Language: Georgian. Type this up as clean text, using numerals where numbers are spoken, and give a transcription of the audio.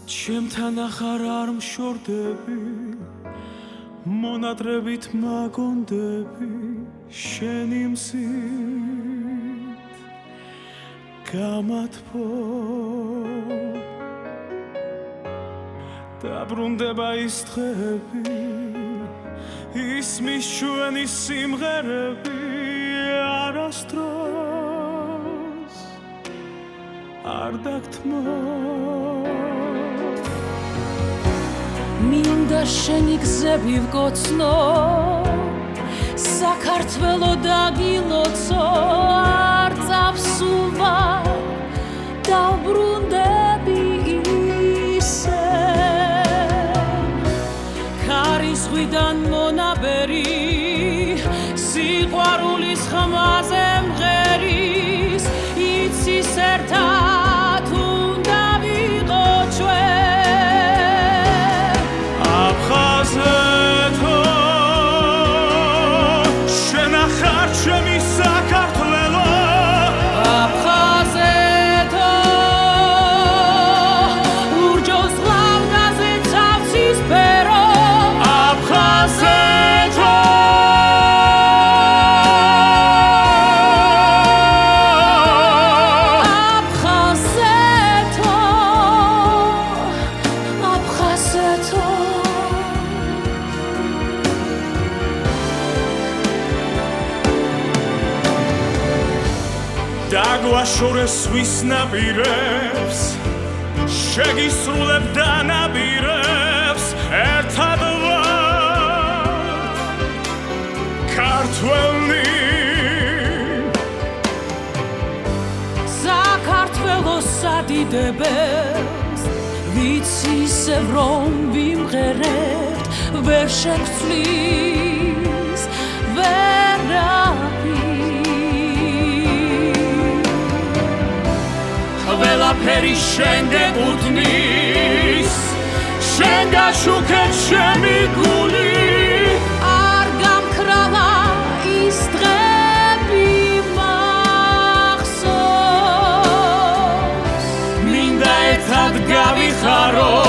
ჩემთან ახარ არ მშორდები მონატრებით მაგონდები შენი მზით გამათბო დაბრუნდება ის დღეები ისმის ჩვენი სიმღერები არასდროს არ დაგთმო მინდა შენი გზები ვკოცნო საქართველო დაგილოცო არ წავსულვა დავბრუნდები ისე ქარის ზღვიდან მონაბერი სიყვარულის ხმაზე მღერის იცის ერთად უნდა ვიყო ჩვენ ჩემი საქართველო აფხაზეთო ურჯოს ლავგაზე ცავსის ფერო აფხაზეთო აფხაზეთო აფხაზეთო დაგვაშორეს ვის ნაპირებს შეგისრულებ დანაპირებს ერთად ვართ ქართველნი საქართველოს სადიდებელს ვიცისევ რომ ვიმღერებთ ვერ შეგვცვლის ვერავი ყველაფერი შენ გეკუთვნის შენ გაშუქეთ ჩემი გული არ გამქრალა ის დღები მახსოვს მინდა ერთად გავიხარო